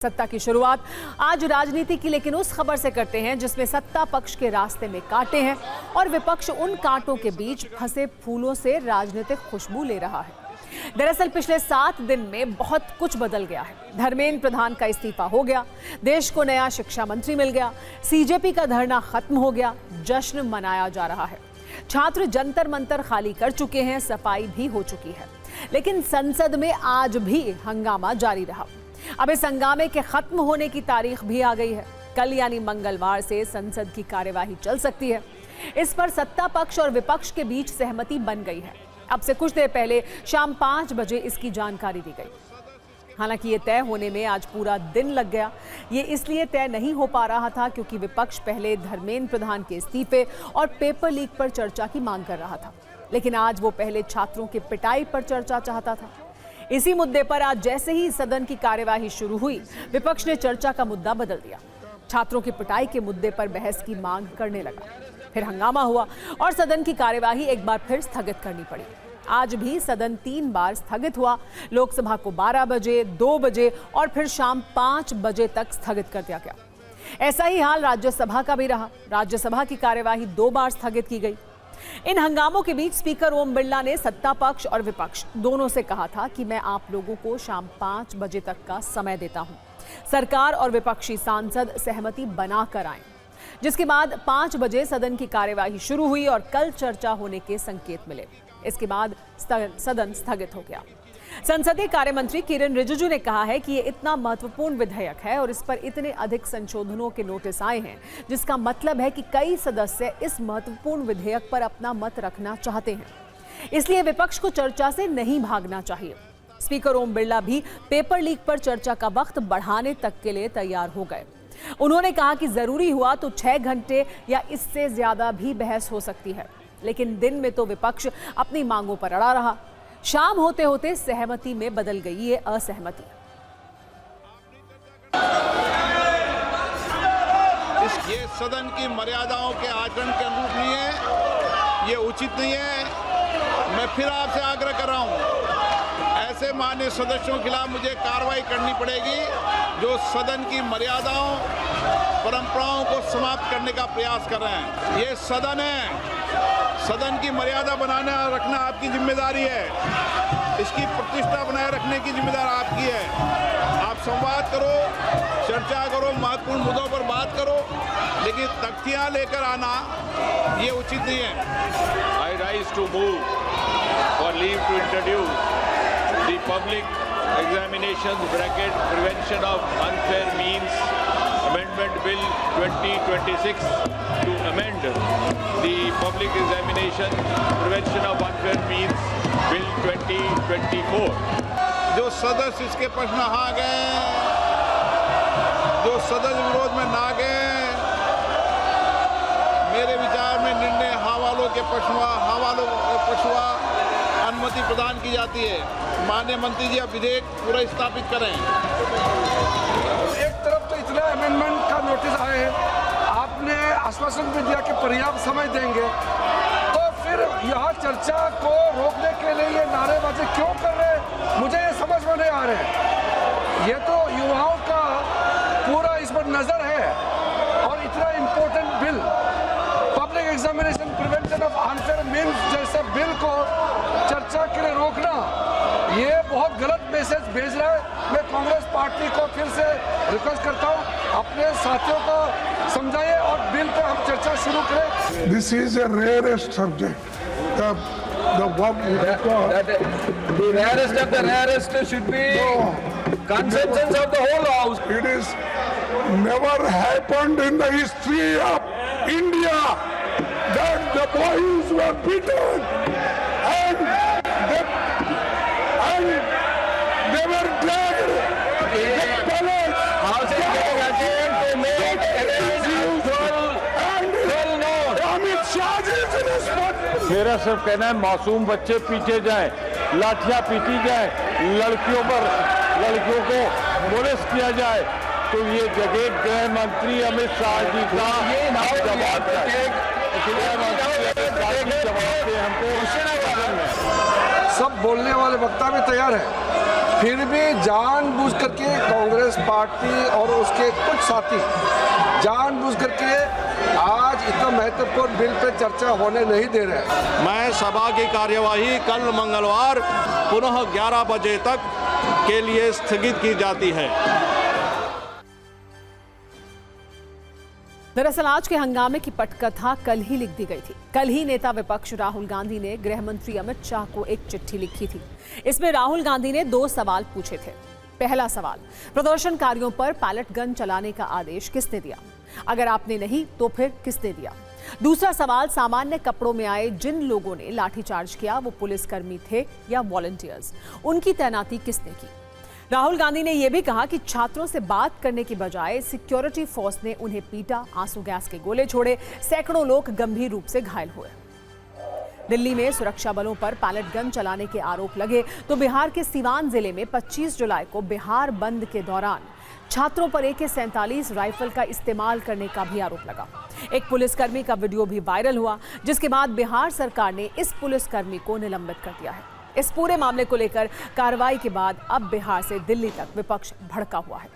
सत्ता की शुरुआत आज राजनीति की लेकिन उस खबर से करते हैं जिसमें सत्ता पक्ष के रास्ते में कांटे हैं और विपक्ष उन कांटों के बीच फंसे फूलों से राजनीतिक खुशबू ले रहा है। दरअसल पिछले 7 दिन में बहुत कुछ बदल गया है। धर्मेंद्र प्रधान का इस्तीफा हो गया, देश को नया शिक्षा मंत्री मिल गया, सीजेपी का धरना खत्म हो गया, जश्न मनाया जा रहा है। छात्र जंतर मंतर खाली कर चुके हैं, सफाई भी हो चुकी है, लेकिन संसद में आज भी हंगामा जारी रहा। अब इस हंगामे के खत्म होने की तारीख भी आ गई है। कल यानी मंगलवार से संसद की कार्यवाही चल सकती है। इस पर सत्ता पक्ष और विपक्ष के बीच सहमति बन गई है। अब से कुछ देर पहले शाम 5 बजे इसकी जानकारी दी गई। हालांकि ये तय होने में आज पूरा दिन लग गया। ये इसलिए तय नहीं हो पा रहा था क्योंकि विपक्ष पहले धर्मेंद्र प्रधान के इस्तीफे और पेपर लीक पर चर्चा की मांग कर रहा था, लेकिन आज वो पहले छात्रों की पिटाई पर चर्चा चाहता था। इसी मुद्दे पर आज जैसे ही सदन की कार्यवाही शुरू हुई, विपक्ष ने चर्चा का मुद्दा बदल दिया। छात्रों की पिटाई के मुद्दे पर बहस की मांग करने लगा। फिर हंगामा हुआ और सदन की कार्यवाही एक बार फिर स्थगित करनी पड़ी। आज भी सदन 3 बार स्थगित हुआ। लोकसभा को 12 बजे, 2 बजे और फिर शाम 5 बजे तक स्थगित कर दिया गया। ऐसा ही हाल राज्यसभा का भी रहा। राज्यसभा की कार्यवाही 2 बार स्थगित की गई। इन हंगामों के बीच स्पीकर ओम बिरला ने सत्ता पक्ष और विपक्ष दोनों से कहा था कि मैं आप लोगों को शाम 5 बजे तक का समय देता हूं। सरकार और विपक्षी सांसद सहमति बनाकर आए, जिसके बाद 5 बजे सदन की कार्यवाही शुरू हुई और कल चर्चा होने के संकेत मिले। इसके बाद सदन स्थगित हो गया। संसदीय कार्य मंत्री किरेन रिजिजू ने कहा है कि ये इतना महत्वपूर्ण विधेयक है और इस पर इतने अधिक संशोधनों के नोटिस आए हैं, जिसका मतलब है कि कई सदस्य इस महत्वपूर्ण विधेयक पर अपना मत रखना चाहते हैं। इसलिए विपक्ष को चर्चा से नहीं भागना चाहिए। स्पीकर ओम बिरला भी पेपर लीक पर चर्चा का वक्त बढ़ाने तक के लिए तैयार हो गए। उन्होंने कहा कि जरूरी हुआ तो 6 घंटे या इससे ज्यादा भी बहस हो सकती है, लेकिन दिन में तो विपक्ष अपनी मांगों पर अड़ा रहा। शाम होते होते सहमति में बदल गई ये असहमति। ये सदन की मर्यादाओं के आचरण के अनुरूप नहीं है, ये उचित नहीं है। मैं फिर आपसे आग्रह कर रहा हूं, ऐसे माननीय सदस्यों के खिलाफ मुझे कार्रवाई करनी पड़ेगी जो सदन की मर्यादाओं, परंपराओं को समाप्त करने का प्रयास कर रहे हैं। ये सदन है, सदन की मर्यादा बनाना रखना आपकी जिम्मेदारी है। इसकी प्रतिष्ठा बनाए रखने की जिम्मेदारी आपकी है। आप संवाद करो, चर्चा करो, महत्वपूर्ण मुद्दों पर बात करो, लेकिन तख्तियां लेकर आना ये उचित नहीं है। I rise to move for leave to introduce the public examinations bracket prevention of unfair means amendment bill 2026 to amend the public examination prevention of unfair means bill 2024। जो सदस्य इसके पक्ष में हाँ गए, जो सदस्य विरोध में ना गए, मेरे विचार में निर्णय हाँ वालों के पक्ष में अनुमति प्रदान की जाती है। माननीय मंत्री जी अब विधेयक पूरा स्थापित करें। एक तरफ तो इतना अमेंडमेंट का नोटिस आए हैं, आपने आश्वासन भी दिया कि पर्याप्त समय देंगे, तो फिर यहाँ चर्चा को रोकने के लिए ये नारेबाजी क्यों कर रहे हैं, मुझे ये समझ में नहीं आ रहे हैं। ये तो युवाओं का पूरा इस पर नजर है और इतना important bill public examination prevention of unfair means जैसे बिल को चर्चा के लिए रोकना, ये बहुत गलत मैसेज भेज रहा है। मैं कांग्रेस पार्टी को फिर से रिक्वेस्ट करता हूँ, अपने साथियों को समझाइए और बिल पर हम चर्चा शुरू करें। This is a rarest subject. The rarest of the rarest should be consensus of the whole house. It is never happened in the history of India that the boys were beaten and they were dragged. मेरा सिर्फ कहना है मासूम बच्चे पीटे जाएं, लाठियां PT जाएं, लड़कियों को पुलिस किया जाए, तो ये जगह गृह मंत्री अमित शाह जी का जवाब सब बोलने वाले वक्ता भी तैयार है। फिर भी जानबूझ करके कांग्रेस पार्टी और उसके कुछ साथी जानबूझ करके आज इतना महत्वपूर्ण बिल पे चर्चा होने नहीं दे रहे। मैं सभा की कार्यवाही कल मंगलवार पुनः 11 बजे तक के लिए स्थगित की जाती है। दरअसल आज के हंगामे की पटकथा कल ही लिख दी गई थी। कल ही नेता विपक्ष राहुल गांधी ने गृह मंत्री अमित शाह को एक चिट्ठी लिखी थी। इसमें राहुल गांधी ने 2 सवाल पूछे थे। पहला सवाल, प्रदर्शनकारियों पर पैलेट गन चलाने का आदेश किसने दिया? अगर आपने नहीं तो फिर किसने दिया? दूसरा सवाल, सामान्य कपड़ों में आए जिन लोगों ने लाठीचार्ज किया वो पुलिसकर्मी थे या वॉलंटियर्स? उनकी तैनाती किसने की? राहुल गांधी ने यह भी कहा कि छात्रों से बात करने की बजाय सिक्योरिटी फोर्स ने उन्हें पीटा, आंसू गैस के गोले छोड़े, सैकड़ों लोग गंभीर रूप से घायल हुए। दिल्ली में सुरक्षा बलों पर पैलेट गन चलाने के आरोप लगे तो बिहार के सीवान जिले में 25 जुलाई को बिहार बंद के दौरान छात्रों पर AK-47 राइफल का इस्तेमाल करने का भी आरोप लगा। एक पुलिसकर्मी का वीडियो भी वायरल हुआ, जिसके बाद बिहार सरकार ने इस पुलिसकर्मी को निलंबित कर दिया है। इस पूरे मामले को लेकर कार्रवाई के बाद अब बिहार से दिल्ली तक विपक्ष भड़का हुआ है।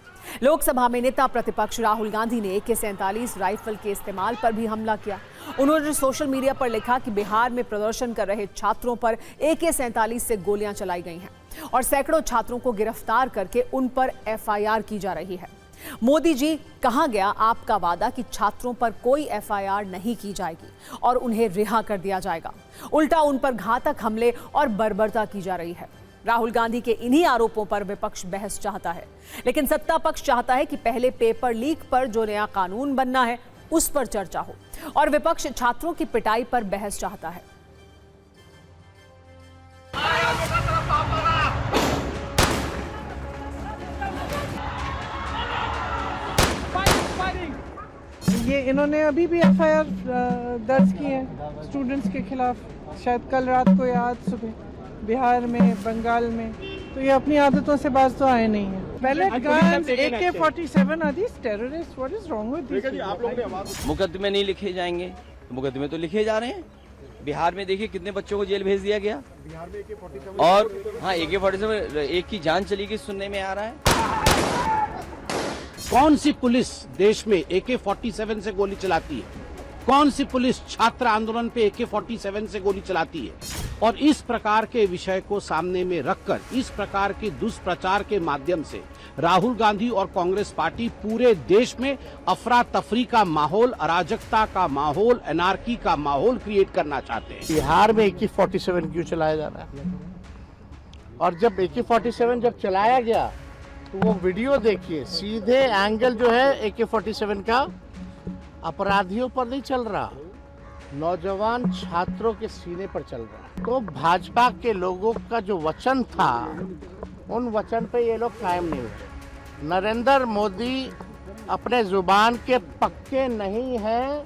लोकसभा में नेता प्रतिपक्ष राहुल गांधी ने AK-47 राइफल के इस्तेमाल पर भी हमला किया। उन्होंने सोशल मीडिया पर लिखा कि बिहार में प्रदर्शन कर रहे छात्रों पर AK-47 से गोलियां चलाई गई हैं और सैकड़ों छात्रों को गिरफ्तार करके उन पर FIR की जा रही है। मोदी जी, कहां गया आपका वादा कि छात्रों पर कोई FIR नहीं की जाएगी और उन्हें रिहा कर दिया जाएगा? उल्टा उन पर घातक हमले और बर्बरता की जा रही है। राहुल गांधी के इन्हीं आरोपों पर विपक्ष बहस चाहता है, लेकिन सत्ता पक्ष चाहता है कि पहले पेपर लीक पर जो नया कानून बनना है उस पर चर्चा हो, और विपक्ष छात्रों की पिटाई पर बहस चाहता है। ये इन्होंने अभी भी FIR दर्ज की है स्टूडेंट्स के खिलाफ, शायद कल रात को या आज सुबह, बिहार में, बंगाल में। तो ये अपनी आदतों से बाज तो आए नहीं है। Pellet guns, AK-47 are these terrorist? What is wrong with this? मुकदमे नहीं लिखे जाएंगे, मुकदमे तो लिखे जा रहे हैं। बिहार में देखिए कितने बच्चों को जेल भेज दिया गया। बिहार में AK-47 और हाँ, AK-47 एक की जान चली गई सुनने में आ रहा है। कौन सी पुलिस देश में AK-47 से गोली चलाती है? कौन सी पुलिस छात्र आंदोलन पे AK-47 से गोली चलाती है? और इस प्रकार के विषय को सामने में रखकर, इस प्रकार के दुष्प्रचार के माध्यम से राहुल गांधी और कांग्रेस पार्टी पूरे देश में अफरा तफरी का माहौल, अराजकता का माहौल, एनार्की का माहौल क्रिएट करना चाहते हैं। बिहार में AK-47 क्यों चलाया जा रहा है? और जब AK-47 जब चलाया गया तो वो वीडियो देखिए, सीधे एंगल जो है AK-47 का अपराधियों पर नहीं चल रहा, नौजवान छात्रों के सीने पर चल रहा। तो भाजपा के लोगों का जो वचन था, उन वचन पे ये लोग कायम नहीं हुए। नरेंद्र मोदी अपने जुबान के पक्के नहीं हैं,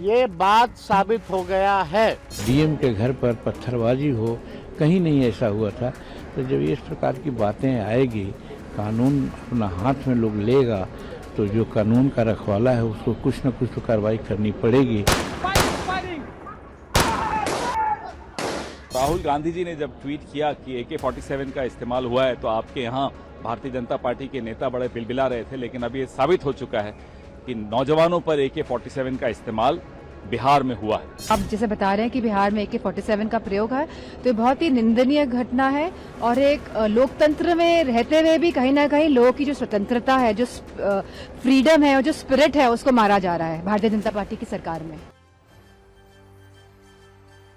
ये बात साबित हो गया है। DM के घर पर पत्थरबाजी हो, कहीं नहीं ऐसा हुआ था। तो जब इस प्रकार की बातें आएगी, कानून अपना हाथ में लोग लेगा, तो जो कानून का रखवाला है उसको कुछ न कुछ तो कार्रवाई करनी पड़ेगी। राहुल गांधी जी ने जब ट्वीट किया कि AK-47 का इस्तेमाल हुआ है, तो आपके यहाँ भारतीय जनता पार्टी के नेता बड़े बिलबिला रहे थे, लेकिन अभी ये साबित हो चुका है कि नौजवानों पर AK-47 का इस्तेमाल बिहार में हुआ है। आप जैसे बता रहे हैं कि बिहार में AK-47 का प्रयोग है, तो ये बहुत ही निंदनीय घटना है और एक लोकतंत्र में रहते हुए भी कहीं ना कहीं लोगों की जो स्वतंत्रता है, जो फ्रीडम है और जो स्पिरिट है, उसको मारा जा रहा है भारतीय जनता पार्टी की सरकार में।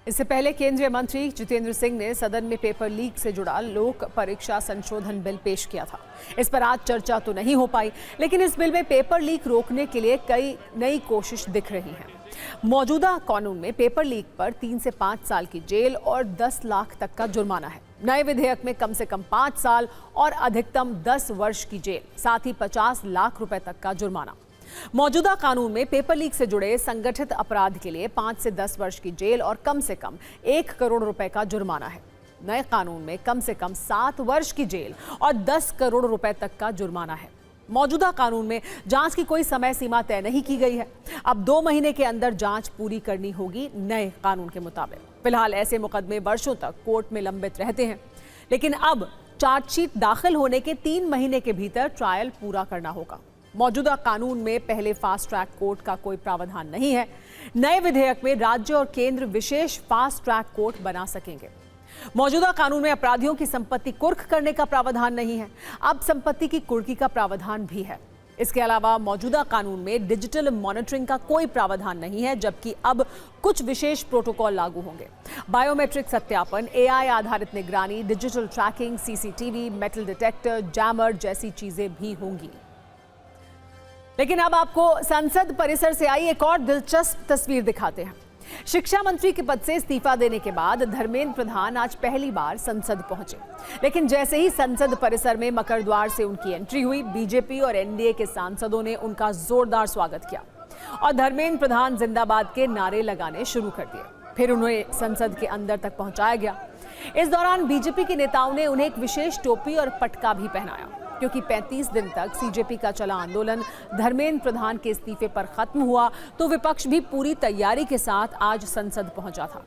इससे पहले केंद्रीय मंत्री जितेंद्र सिंह ने सदन में पेपर लीक से जुड़ा लोक परीक्षा संशोधन बिल पेश किया था। इस पर आज चर्चा तो नहीं हो पाई, लेकिन इस बिल में पेपर लीक रोकने के लिए कई नई कोशिश दिख रही हैं। मौजूदा कानून में पेपर लीक पर 3 से 5 साल की जेल और 10 लाख तक का जुर्माना है। नए विधेयक में कम से कम 5 साल और अधिकतम 10 वर्ष की जेल, साथ ही 50 लाख रुपए तक का जुर्माना। मौजूदा कानून में पेपर लीक से जुड़े संगठित अपराध के लिए 5 से 10 वर्ष की जेल और कम से कम 1 करोड़ रुपए का जुर्माना है। नए कानून में कम से कम 7 वर्ष की जेल और 10 करोड़ रुपए तक का जुर्माना है। मौजूदा कानून में जांच की कोई समय सीमा तय नहीं की गई है। अब 2 महीने के अंदर जांच पूरी करनी होगी नए कानून के मुताबिक। फिलहाल ऐसे मुकदमे वर्षों तक कोर्ट में लंबित रहते हैं, लेकिन अब चार्जशीट दाखिल होने के 3 महीने के भीतर ट्रायल पूरा करना होगा। मौजूदा कानून में पहले फास्ट ट्रैक कोर्ट का कोई प्रावधान नहीं है। नए विधेयक में राज्य और केंद्र विशेष फास्ट ट्रैक कोर्ट बना सकेंगे। मौजूदा कानून में अपराधियों की संपत्ति कुर्क करने का प्रावधान नहीं है, अब संपत्ति की कुर्की का प्रावधान भी है। इसके अलावा मौजूदा कानून में डिजिटल मॉनिटरिंग का कोई प्रावधान नहीं है, जबकि अब कुछ विशेष प्रोटोकॉल लागू होंगे। बायोमेट्रिक सत्यापन, एआई आधारित निगरानी, digital tracking, CCTV, metal detector, jammer जैसी चीजें भी होंगी। लेकिन अब आपको संसद परिसर से आई एक और दिलचस्प तस्वीर दिखाते हैं। शिक्षा मंत्री के पद से इस्तीफा देने के बाद धर्मेंद्र प्रधान आज पहली बार संसद पहुंचे, लेकिन जैसे ही संसद परिसर में मकर द्वार से उनकी एंट्री हुई, बीजेपी और एनडीए के सांसदों ने उनका जोरदार स्वागत किया और धर्मेंद्र प्रधान जिंदाबाद के नारे लगाने शुरू कर दिए। फिर उन्हें संसद के अंदर तक पहुंचाया गया। इस दौरान बीजेपी के नेताओं ने उन्हें एक विशेष टोपी और पटका भी पहनाया, क्योंकि 35 दिन तक सीजेपी का चला आंदोलन धर्मेंद्र प्रधान के इस्तीफे पर खत्म हुआ तो विपक्ष भी पूरी तैयारी के साथ आज संसद पहुंचा था।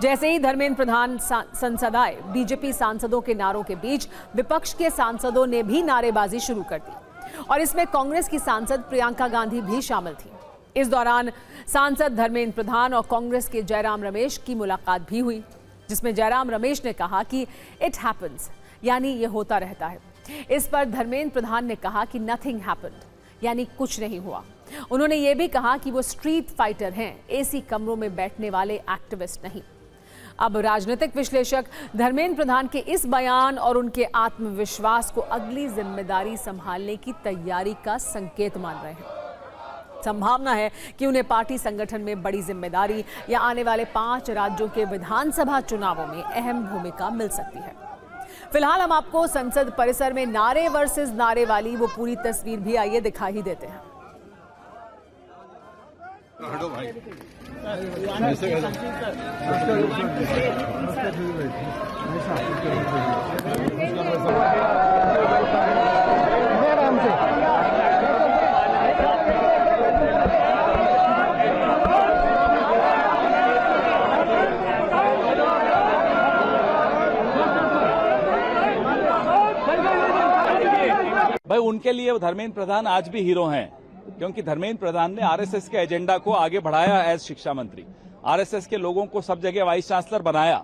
जैसे ही धर्मेंद्र प्रधान संसद आए, बीजेपी सांसदों के नारों के बीच विपक्ष के सांसदों ने भी नारेबाजी शुरू कर दी और इसमें कांग्रेस की सांसद प्रियंका गांधी भी शामिल थी। इस दौरान सांसद धर्मेंद्र प्रधान और कांग्रेस के जयराम रमेश की मुलाकात भी हुई, जिसमें जयराम रमेश ने कहा कि इट हैपन्स, यानी ये होता रहता है। इस पर धर्मेंद्र प्रधान ने कहा कि नथिंग हैपेंड, यानी कुछ नहीं हुआ। उन्होंने ये भी कहा कि वो स्ट्रीट फाइटर हैं, एसी कमरों में बैठने वाले एक्टिविस्ट नहीं। अब राजनीतिक विश्लेषक धर्मेंद्र प्रधान के इस बयान और उनके आत्मविश्वास को अगली जिम्मेदारी संभालने की तैयारी का संकेत मान रहे हैं। संभावना है कि उन्हें पार्टी संगठन में बड़ी जिम्मेदारी या आने वाले 5 राज्यों के विधानसभा चुनावों में अहम भूमिका मिल सकती है। फिलहाल हम आपको संसद परिसर में नारे वर्सेस नारे वाली वो पूरी तस्वीर भी आइए दिखा ही देते हैं। भाई उनके लिए धर्मेंद्र प्रधान आज भी हीरो हैं, क्योंकि धर्मेंद्र प्रधान ने आरएसएस के एजेंडा को आगे बढ़ाया एज शिक्षा मंत्री, आरएसएस के लोगों को सब जगह वाइस चांसलर बनाया।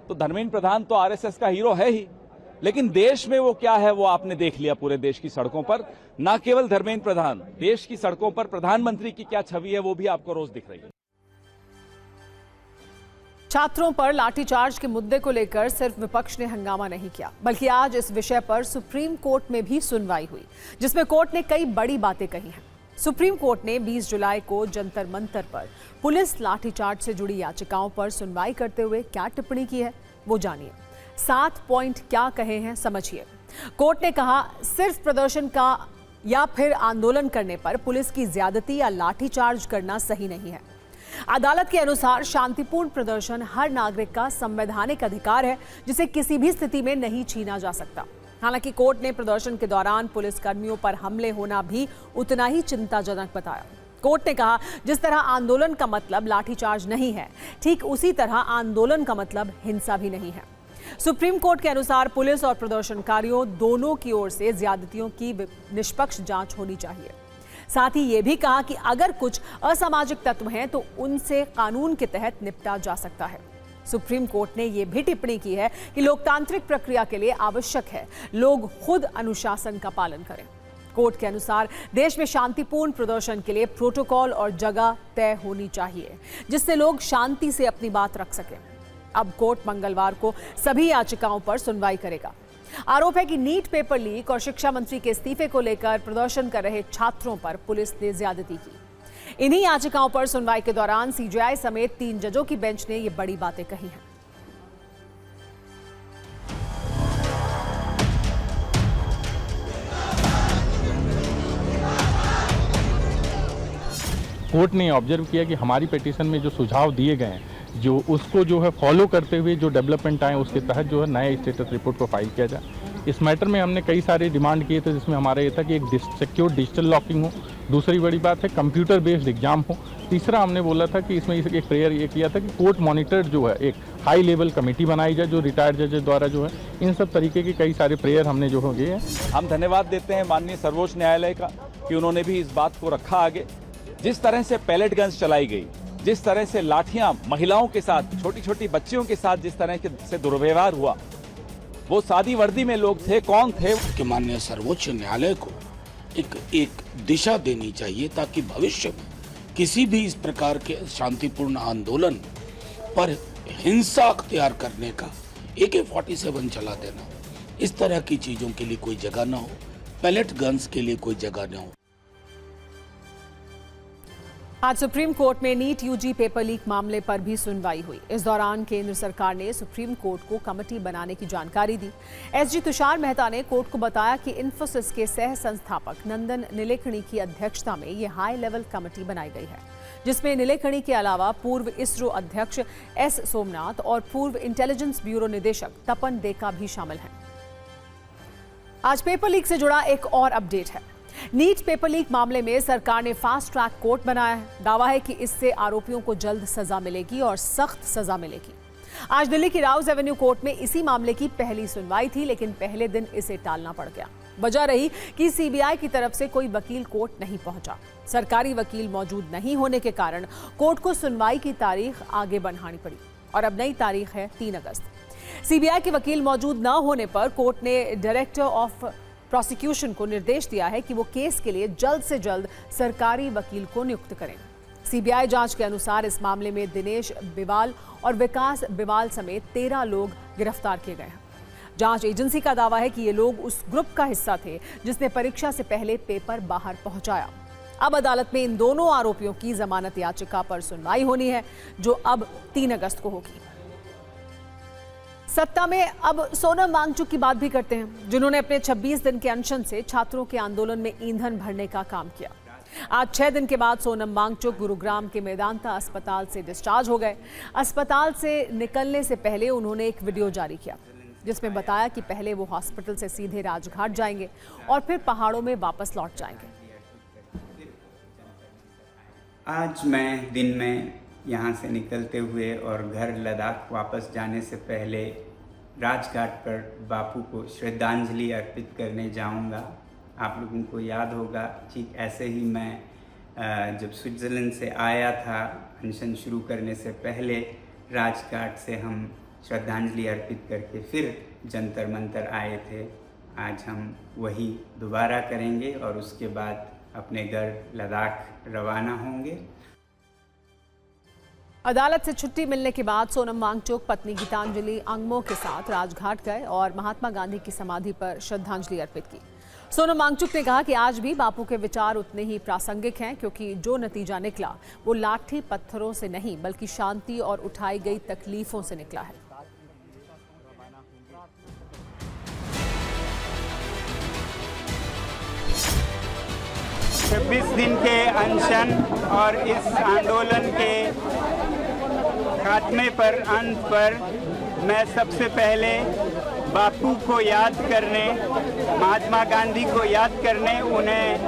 तो धर्मेंद्र प्रधान तो आरएसएस का हीरो है ही, लेकिन देश में वो क्या है वो आपने देख लिया पूरे देश की सड़कों पर। न केवल धर्मेंद्र प्रधान, देश की सड़कों पर प्रधानमंत्री की क्या छवि है वो भी आपको रोज दिख रही है। छात्रों पर लाठीचार्ज के मुद्दे को लेकर सिर्फ विपक्ष ने हंगामा नहीं किया, बल्कि आज इस विषय पर सुप्रीम कोर्ट में भी सुनवाई हुई, जिसमें कोर्ट ने कई बड़ी बातें कही हैं। सुप्रीम कोर्ट ने 20 जुलाई को जंतर मंतर पर पुलिस लाठीचार्ज से जुड़ी याचिकाओं पर सुनवाई करते हुए क्या टिप्पणी की है वो जानिए। 7 पॉइंट क्या कहे हैं समझिए। कोर्ट ने कहा, सिर्फ प्रदर्शन का या फिर आंदोलन करने पर पुलिस की ज्यादती या लाठीचार्ज करना सही नहीं है। अदालत के अनुसार शांतिपूर्ण प्रदर्शन हर नागरिक का संवैधानिक अधिकार है, जिसे किसी भी स्थिति में नहीं छीना जा सकता। हालांकि कोर्ट ने प्रदर्शन के दौरान पुलिस कर्मियों पर हमले होना भी उतना ही चिंताजनक बताया। कोर्ट ने कहा, जिस तरह आंदोलन का मतलब लाठीचार्ज नहीं है, ठीक उसी तरह आंदोलन का मतलब हिंसा भी नहीं है। सुप्रीम कोर्ट के अनुसार पुलिस और प्रदर्शनकारियों दोनों की ओर से ज्यादतियों की निष्पक्ष जांच होनी चाहिए। साथ ही ये भी कहा कि अगर कुछ असामाजिक तत्व हैं तो उनसे कानून के तहत निपटा जा सकता है। सुप्रीम कोर्ट ने यह भी टिप्पणी की है कि लोकतांत्रिक प्रक्रिया के लिए आवश्यक है लोग खुद अनुशासन का पालन करें। कोर्ट के अनुसार देश में शांतिपूर्ण प्रदर्शन के लिए प्रोटोकॉल और जगह तय होनी चाहिए, जिससे लोग शांति से अपनी बात रख सकें। अब कोर्ट मंगलवार को सभी याचिकाओं पर सुनवाई करेगा। आरोप है कि नीट पेपर लीक और शिक्षा मंत्री के इस्तीफे को लेकर प्रदर्शन कर रहे छात्रों पर पुलिस ने ज्यादती की। इन्हीं याचिकाओं पर सुनवाई के दौरान सीजेआई समेत 3 जजों की बेंच ने ये बड़ी बातें कही हैं। कोर्ट ने ऑब्जर्व किया कि हमारी पिटीशन में जो सुझाव दिए गए हैं, जो उसको जो है फॉलो करते हुए जो डेवलपमेंट आए उसके तहत जो है नए स्टेटस रिपोर्ट को फाइल किया जाए। इस मैटर में हमने कई सारे डिमांड किए थे, जिसमें हमारा ये था कि एक सिक्योर डिजिटल लॉकिंग हो, दूसरी बड़ी बात है कंप्यूटर बेस्ड एग्जाम हो। तीसरा हमने बोला था कि इसमें एक प्रेयर ये किया था कि कोर्ट मॉनिटर्ड जो है एक हाई लेवल कमेटी बनाई जाए जो रिटायर्ड जजेस द्वारा जो है, इन सब तरीके के कई सारे प्रेयर हमने जो हो गए हैं। हम धन्यवाद देते हैं माननीय सर्वोच्च न्यायालय का कि उन्होंने भी इस बात को रखा आगे। जिस तरह से पैलेट गन्स चलाई गई, जिस तरह से लाठियां महिलाओं के साथ, छोटी छोटी बच्चियों के साथ जिस तरह से दुर्व्यवहार हुआ, वो सादी वर्दी में लोग थे, कौन थे? कि माननीय सर्वोच्च न्यायालय को एक दिशा देनी चाहिए ताकि भविष्य में किसी भी इस प्रकार के शांतिपूर्ण आंदोलन पर हिंसा अख्तियार करने का, AK-47 चला देना, इस तरह की चीजों के लिए कोई जगह ना हो, पैलेट गन्स के लिए कोई जगह ना हो। आज सुप्रीम कोर्ट में नीट यूजी पेपर लीक मामले पर भी सुनवाई हुई। इस दौरान केंद्र सरकार ने सुप्रीम कोर्ट को कमेटी बनाने की जानकारी दी। एसजी तुषार मेहता ने कोर्ट को बताया कि इंफोसिस के सह संस्थापक नंदन नीलेकणी की अध्यक्षता में ये हाई लेवल कमेटी बनाई गई है, जिसमें नीलेकणी के अलावा पूर्व इसरो अध्यक्ष एस सोमनाथ और पूर्व इंटेलिजेंस ब्यूरो निदेशक तपन डेका भी शामिल हैं। आज पेपर लीक से जुड़ा एक और अपडेट है। नीट पेपर लीक मामले में सरकार ने फास्ट ट्रैक कोर्ट बनाया है। दावा है कि इससे आरोपियों को जल्द सजा मिलेगी और सख्त सजा मिलेगी। आज दिल्ली की राउज एवेन्यू कोर्ट में इसी मामले की पहली सुनवाई थी, लेकिन पहले दिन इसे टालना पड़ गया। वजह रही कि सीबीआई की तरफ से कोई वकील कोर्ट नहीं पहुंचा। सरकारी वकील मौजूद नहीं होने के कारण कोर्ट को सुनवाई की तारीख आगे बढ़ानी पड़ी और अब नई तारीख है 3 अगस्त। सीबीआई के वकील मौजूद न होने पर कोर्ट ने डायरेक्टर ऑफ प्रोसिक्यूशन को निर्देश दिया है कि वो केस के लिए जल्द से जल्द सरकारी वकील को नियुक्त करें। सीबीआई जांच के अनुसार इस मामले में दिनेश बिवाल और विकास बिवाल समेत 13 लोग गिरफ्तार किए गए हैं। जांच एजेंसी का दावा है कि ये लोग उस ग्रुप का हिस्सा थे जिसने परीक्षा से पहले पेपर बाहर पहुंचाया। अब अदालत में इन दोनों आरोपियों की जमानत याचिका पर सुनवाई होनी है, जो अब 3 अगस्त को होगी। सत्ता में अब सोनम वांगचुक की बात भी करते हैं, जिन्होंने अपने 26 दिन के अनशन से छात्रों के आंदोलन में ईंधन भरने का काम किया। आज 6 दिन के बाद सोनम वांगचुक गुरुग्राम के मेदांता अस्पताल से डिस्चार्ज हो गए। अस्पताल से निकलने से पहले उन्होंने एक वीडियो जारी किया, जिसमें बताया कि पहले वो हॉस्पिटल से सीधे राजघाट जाएंगे और फिर पहाड़ों में वापस लौट जाएंगे। आज मैं दिन में यहाँ से निकलते हुए और घर लद्दाख वापस जाने से पहले राजघाट पर बापू को श्रद्धांजलि अर्पित करने जाऊँगा। आप लोगों को याद होगा, ठीक ऐसे ही मैं जब स्विट्ज़रलैंड से आया था अनशन शुरू करने से पहले, राजघाट से हम श्रद्धांजलि अर्पित करके फिर जंतर मंतर आए थे। आज हम वही दोबारा करेंगे और उसके बाद अपने घर लद्दाख रवाना होंगे। अदालत से छुट्टी मिलने के बाद सोनम वांगचुक पत्नी गीतांजलि अंगमो के साथ राजघाट गए और महात्मा गांधी की समाधि पर श्रद्धांजलि अर्पित की। सोनम वांगचुक ने कहा कि आज भी बापू के विचार उतने ही प्रासंगिक हैं, क्योंकि जो नतीजा निकला वो लाठी पत्थरों से नहीं बल्कि शांति और उठाई गई तकलीफों से निकला है। छब्बीस दिन के अनशन और इस आंदोलन के खात्मे पर, अंत पर मैं सबसे पहले बापू को याद करने, महात्मा गांधी को याद करने, उन्हें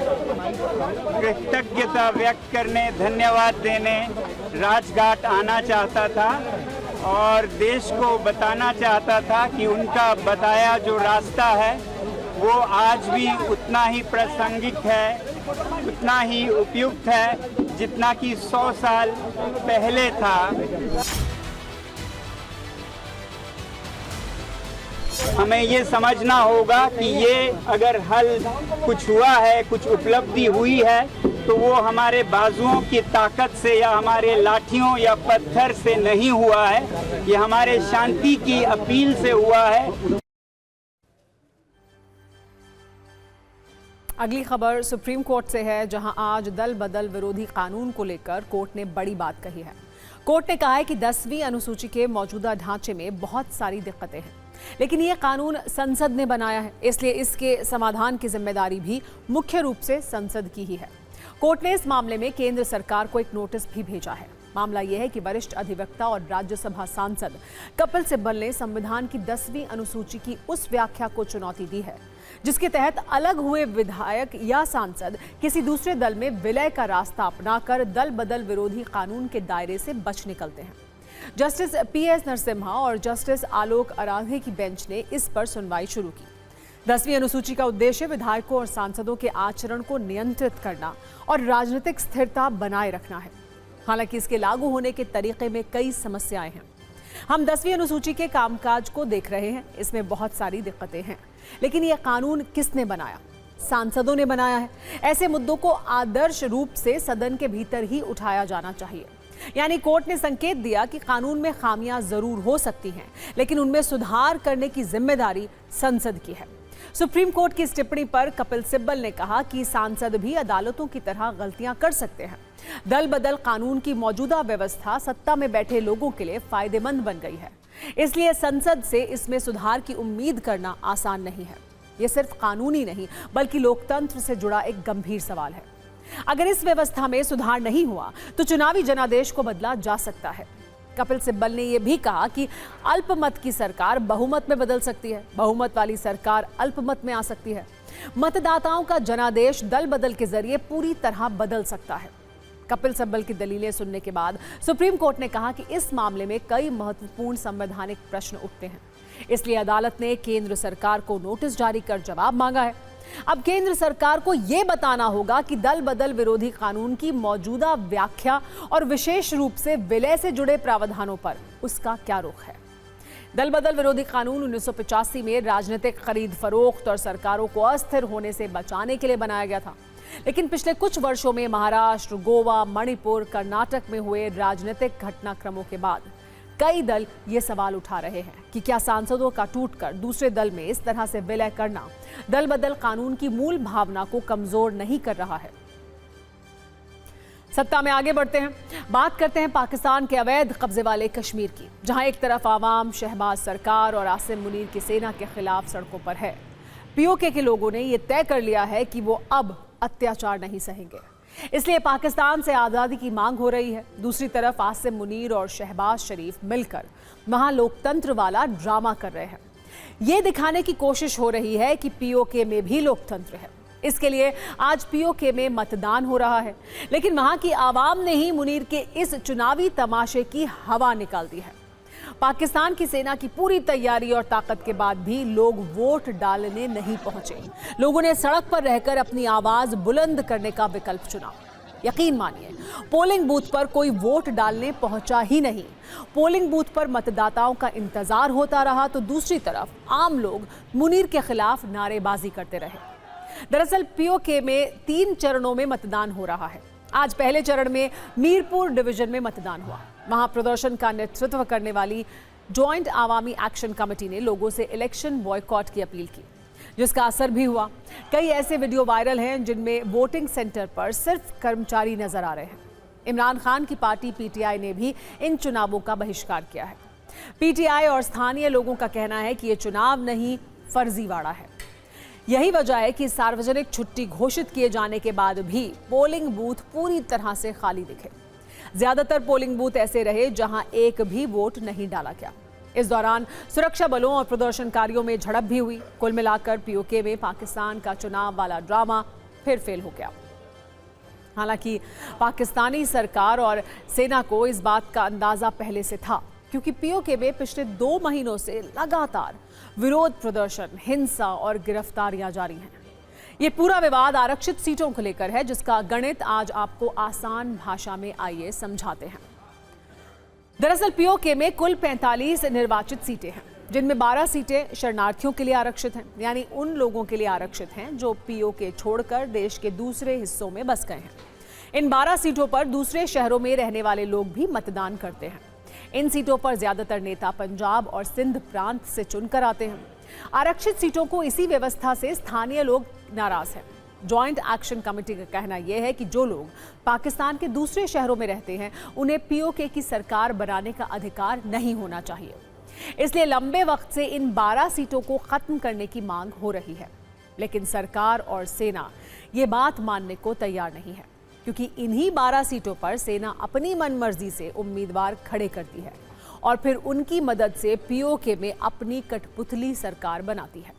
कृतज्ञता व्यक्त करने, धन्यवाद देने राजघाट आना चाहता था और देश को बताना चाहता था कि उनका बताया जो रास्ता है वो आज भी उतना ही प्रासंगिक है, उतना ही उपयुक्त है जितना कि 100 साल पहले था। हमें ये समझना होगा कि ये अगर हल कुछ हुआ है, कुछ उपलब्धि हुई है, तो वो हमारे बाजुओं की ताकत से या हमारे लाठियों या पत्थर से नहीं हुआ है, ये हमारे शांति की अपील से हुआ है। अगली खबर सुप्रीम कोर्ट से है, जहां आज दल बदल विरोधी कानून को लेकर कोर्ट ने बड़ी बात कही है। कोर्ट ने कहा है कि 10वीं अनुसूची के मौजूदा ढांचे में बहुत सारी दिक्कतें हैं, लेकिन ये कानून संसद ने बनाया है, इसलिए इसके समाधान की जिम्मेदारी भी मुख्य रूप से संसद की ही है। कोर्ट ने इस मामले में केंद्र सरकार को एक नोटिस भी भेजा है। मामला यह है कि वरिष्ठ अधिवक्ता और राज्यसभा सांसद कपिल सिब्बल ने संविधान की 10वीं अनुसूची की उस व्याख्या को चुनौती दी है जिसके तहत अलग हुए विधायक या सांसद किसी दूसरे दल में विलय का रास्ता अपनाकर दल बदल विरोधी कानून के दायरे से बच निकलते हैं। जस्टिस PS नरसिम्हा और जस्टिस आलोक आराधे की बेंच ने इस पर सुनवाई शुरू की। 10वीं अनुसूची का उद्देश्य विधायकों और सांसदों के आचरण को नियंत्रित करना और राजनीतिक स्थिरता बनाए रखना है। हालांकि इसके लागू होने के तरीके में कई समस्याएं हैं। हम 10वीं अनुसूची के कामकाज को देख रहे हैं, इसमें बहुत सारी दिक्कतें हैं, लेकिन यह कानून किसने बनाया? सांसदों ने बनाया है। ऐसे मुद्दों को आदर्श रूप से सदन के भीतर ही उठाया जाना चाहिए। यानी कोर्ट ने संकेत दिया कि कानून में खामियां जरूर हो सकती हैं, लेकिन उनमें सुधार करने की जिम्मेदारी संसद की है। सुप्रीम कोर्ट की इस टिप्पणी पर कपिल सिब्बल ने कहा कि सांसद भी अदालतों की तरह गलतियां कर सकते हैं। दल बदल कानून की मौजूदा व्यवस्था सत्ता में बैठे लोगों के लिए फायदेमंद बन गई है, इसलिए संसद से इसमें सुधार की उम्मीद करना आसान नहीं है। यह सिर्फ कानूनी नहीं बल्कि लोकतंत्र से जुड़ा एक गंभीर सवाल है। अगर इस व्यवस्था में सुधार नहीं हुआ तो चुनावी जनादेश को बदला जा सकता है। कपिल सिब्बल ने यह भी कहा कि अल्पमत की सरकार बहुमत में बदल सकती है, बहुमत वाली सरकार अल्पमत में आ सकती है। मतदाताओं का जनादेश दल बदल के जरिए पूरी तरह बदल सकता है। कपिल सिब्बल की दलीलें सुनने के बाद सुप्रीम कोर्ट ने कहा कि इस मामले में कई महत्वपूर्ण संवैधानिक प्रश्न उठते हैं, इसलिए अदालत ने केंद्र सरकार को नोटिस जारी कर जवाब मांगा है। अब केंद्र सरकार को यह बताना होगा कि दल बदल विरोधी कानून की मौजूदा व्याख्या और विशेष रूप से विलय से जुड़े प्रावधानों पर उसका क्या रुख है। दल बदल विरोधी कानून 1985 में राजनीतिक खरीद फरोख्त और सरकारों को अस्थिर होने से बचाने के लिए बनाया गया था, लेकिन पिछले कुछ वर्षों में महाराष्ट्र, गोवा, मणिपुर, कर्नाटक में हुए राजनीतिक घटनाक्रमों के बाद कई दल ये सवाल उठा रहे हैं कि क्या सांसदों का टूटकर दूसरे दल में इस तरह से विलय करना दल बदल कानून की मूल भावना को कमजोर नहीं कर रहा है। सत्ता में आगे बढ़ते हैं, बात करते हैं पाकिस्तान के अवैध कब्जे वाले कश्मीर की, जहां एक तरफ आवाम शहबाज सरकार और आसिम मुनीर की सेना के खिलाफ सड़कों पर है। POK के लोगों ने यह तय कर लिया है कि वो अब अत्याचार नहीं सहेंगे, इसलिए पाकिस्तान से आज़ादी की मांग हो रही है। दूसरी तरफ आसिम मुनीर और शहबाज शरीफ मिलकर वहां लोकतंत्र वाला ड्रामा कर रहे हैं। ये दिखाने की कोशिश हो रही है कि POK में भी लोकतंत्र है। इसके लिए आज POK में मतदान हो रहा है, लेकिन वहां की आवाम ने ही मुनीर के इस चुनावी तमाशे की हवा निकाल दी है। पाकिस्तान की सेना की पूरी तैयारी और ताकत के बाद भी लोग वोट डालने नहीं पहुंचे। लोगों ने सड़क पर रहकर अपनी आवाज बुलंद करने का विकल्प चुना। यकीन मानिए, पोलिंग बूथ पर कोई वोट डालने पहुंचा ही नहीं। पोलिंग बूथ पर मतदाताओं का इंतजार होता रहा तो दूसरी तरफ आम लोग मुनीर के खिलाफ नारेबाजी करते रहे। दरअसल POK में 3 चरणों में मतदान हो रहा है। आज पहले चरण में मीरपुर डिवीजन में मतदान हुआ। वहां प्रदर्शन का नेतृत्व करने वाली जॉइंट आवामी एक्शन कमेटी ने लोगों से इलेक्शन बॉयकॉट की अपील की, जिसका असर भी हुआ। कई ऐसे वीडियो वायरल हैं जिनमें वोटिंग सेंटर पर सिर्फ कर्मचारी नजर आ रहे हैं। इमरान खान की पार्टी PTI ने भी इन चुनावों का बहिष्कार किया है। PTI और स्थानीय लोगों का कहना है कि ये चुनाव नहीं, फर्जीवाड़ा है। यही वजह है कि सार्वजनिक छुट्टी घोषित किए जाने के बाद भी पोलिंग बूथ पूरी तरह से खाली दिखे। ज्यादातर पोलिंग बूथ ऐसे रहे जहां एक भी वोट नहीं डाला गया। इस दौरान सुरक्षा बलों और प्रदर्शनकारियों में झड़प भी हुई। कुल मिलाकर POK में पाकिस्तान का चुनाव वाला ड्रामा फिर फेल हो गया। हालांकि पाकिस्तानी सरकार और सेना को इस बात का अंदाजा पहले से था, क्योंकि POK में पिछले 2 महीनों से लगातार विरोध प्रदर्शन, हिंसा और गिरफ्तारियां जारी हैं। ये पूरा विवाद आरक्षित सीटों को लेकर है, जिसका गणित आज आपको आसान भाषा में आइए समझाते हैं। दरअसल POK में कुल 45 निर्वाचित सीटें हैं, जिनमें 12 सीटें शरणार्थियों के लिए आरक्षित हैं, यानी उन लोगों के लिए आरक्षित हैं जो POK छोड़कर देश के दूसरे हिस्सों में बस गए हैं। इन 12 सीटों पर दूसरे शहरों में रहने वाले लोग भी मतदान करते हैं। इन सीटों पर ज्यादातर नेता पंजाब और सिंध प्रांत से चुनकर आते हैं। आरक्षित सीटों को इसी व्यवस्था से स्थानीय लोग नाराज हैं। जॉइंट एक्शन कमेटी का कहना यह है कि जो लोग पाकिस्तान के दूसरे शहरों में रहते हैं, उन्हें POK की सरकार बनाने का अधिकार नहीं होना चाहिए। इसलिए लंबे वक्त से इन 12 सीटों को खत्म करने की मांग हो रही है, लेकिन सरकार और सेना ये बात मानने को तैयार नहीं है। क्योंकि इन्हीं 12 सीटों पर सेना अपनी मनमर्जी से उम्मीदवार खड़े करती है और फिर उनकी मदद से पीओके में अपनी कठपुतली सरकार बनाती है।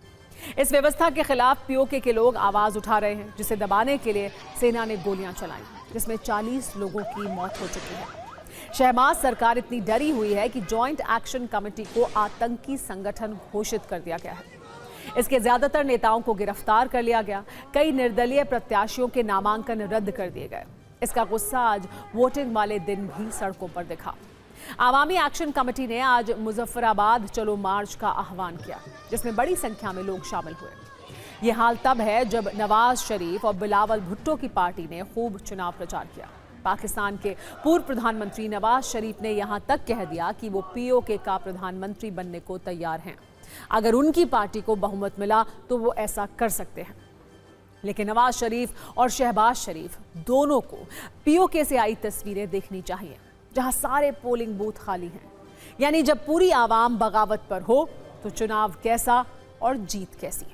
इस व्यवस्था के खिलाफ पीओके के लोग आवाज उठा रहे हैं, जिसे दबाने के लिए सेना ने गोलियां चलाई, जिसमें 40 लोगों की मौत हो चुकी है। शहबाज सरकार इतनी डरी हुई है कि जॉइंट एक्शन कमेटी को आतंकी संगठन घोषित कर दिया गया है। इसके ज्यादातर नेताओं को गिरफ्तार कर लिया गया। कई निर्दलीय प्रत्याशियों के नामांकन रद्द कर दिए गए। इसका गुस्सा आज वोटिंग वाले दिन भी सड़कों पर दिखा। आवामी एक्शन कमेटी ने आज मुजफ्फराबाद चलो मार्च का आह्वान किया, जिसमें बड़ी संख्या में लोग शामिल हुए। ये हाल तब है जब नवाज शरीफ और बिलावल भुट्टो की पार्टी ने खूब चुनाव प्रचार किया। पाकिस्तान के पूर्व प्रधानमंत्री नवाज शरीफ ने यहां तक कह दिया कि वो पीओके का प्रधानमंत्री बनने को तैयार हैं। अगर उनकी पार्टी को बहुमत मिला तो वो ऐसा कर सकते हैं। लेकिन नवाज शरीफ और शहबाज शरीफ दोनों को पीओके से आई तस्वीरें देखनी चाहिए, जहां सारे पोलिंग बूथ खाली हैं। यानी जब पूरी आवाम बगावत पर हो तो चुनाव कैसा और जीत कैसी।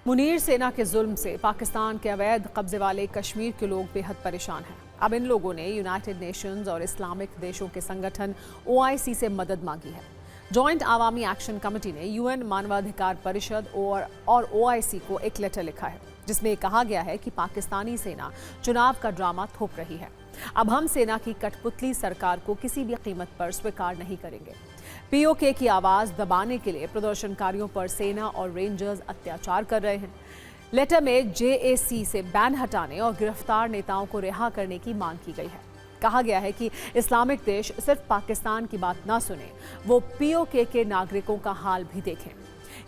मुनीर सेना के जुल्म से पाकिस्तान के अवैध कब्जे वाले कश्मीर के लोग बेहद परेशान हैं। अब इन लोगों ने यूनाइटेड नेशंस और इस्लामिक देशों के संगठन OIC से मदद मांगी है। जॉइंट आवामी एक्शन कमेटी ने UN मानवाधिकार परिषद और OIC को एक लेटर लिखा है, जिसमें कहा गया है कि पाकिस्तानी सेना चुनाव का ड्रामा थोप रही है। अब हम सेना की कठपुतली सरकार को किसी भी कीमत पर स्वीकार नहीं करेंगे। पीओके की आवाज दबाने के लिए प्रदर्शनकारियों पर सेना और रेंजर्स अत्याचार कर रहे हैं। लेटर में JAC से बैन हटाने और गिरफ्तार नेताओं को रिहा करने की मांग की गई है। कहा गया है कि इस्लामिक देश सिर्फ पाकिस्तान की बात ना सुने, वो पीओके के नागरिकों का हाल भी देखें।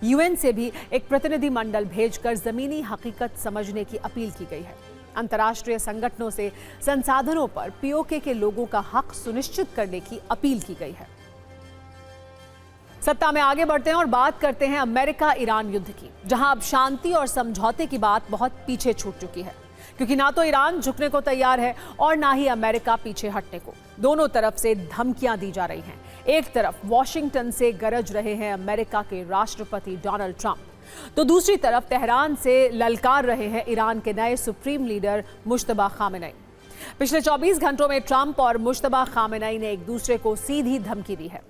UN से भी एक प्रतिनिधिमंडल भेजकर जमीनी हकीकत समझने की अपील की गई है। अंतर्राष्ट्रीय संगठनों से संसाधनों पर पीओके के लोगों का हक सुनिश्चित करने की अपील की गई है। सत्ता में आगे बढ़ते हैं और बात करते हैं अमेरिका ईरान युद्ध की, जहां अब शांति और समझौते की बात बहुत पीछे छूट चुकी है, क्योंकि ना तो ईरान झुकने को तैयार है और ना ही अमेरिका पीछे हटने को। दोनों तरफ से धमकियां दी जा रही हैं। एक तरफ वॉशिंगटन से गरज रहे हैं अमेरिका के राष्ट्रपति डोनाल्ड ट्रंप, तो दूसरी तरफ तेहरान से ललकार रहे हैं ईरान के नए सुप्रीम लीडर मुश्तबा खामेनेई। पिछले 24 घंटों में ट्रंप और मुश्तबा खामेनेई ने एक दूसरे को सीधी धमकी दी है।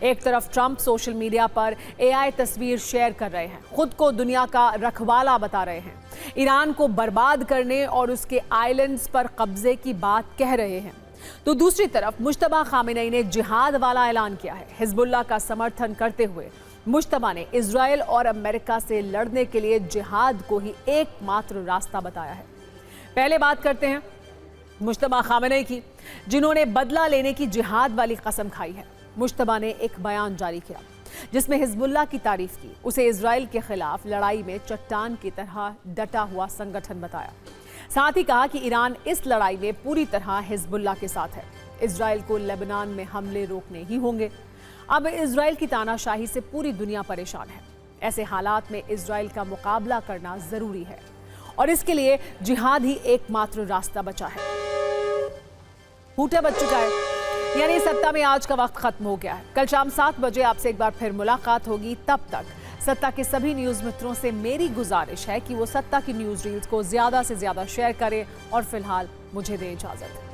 एक तरफ ट्रंप सोशल मीडिया पर AI तस्वीर शेयर कर रहे हैं, खुद को दुनिया का रखवाला बता रहे हैं, ईरान को बर्बाद करने और उसके आइलैंड्स पर कब्जे की बात कह रहे हैं। तो दूसरी तरफ मुश्तबा खामेनेई ने जिहाद वाला ऐलान किया है। हिजबुल्लाह का समर्थन करते हुए मुश्तबा ने इजराइल और अमेरिका से लड़ने के लिए जिहाद को ही एकमात्र रास्ता बताया है। पहले बात करते हैं मुश्तबा खामेनेई की, जिन्होंने बदला लेने की जिहाद वाली कसम खाई है। मुश्तबा ने एक बयान जारी किया जिसमें हिजबुल्लाह की तारीफ की, उसे इजराइल के खिलाफ लड़ाई में चट्टान की तरह डटा हुआ संगठन बताया। साथ ही कहा कि ईरान इस लड़ाई में पूरी तरह हिजबुल्लाह के साथ है। इजराइल को लेबनान में हमले रोकने ही होंगे। अब इजराइल की तानाशाही से पूरी दुनिया परेशान है। ऐसे हालात में इजराइल का मुकाबला करना जरूरी है और इसके लिए जिहाद ही एकमात्र रास्ता बचा है। फूटा बच चुका है, यानी सत्ता में आज का वक्त खत्म हो गया है। कल शाम 7 बजे आपसे एक बार फिर मुलाकात होगी। तब तक सत्ता के सभी न्यूज मित्रों से मेरी गुजारिश है कि वो सत्ता की न्यूज रील्स को ज्यादा से ज्यादा शेयर करें और फिलहाल मुझे दें इजाजत।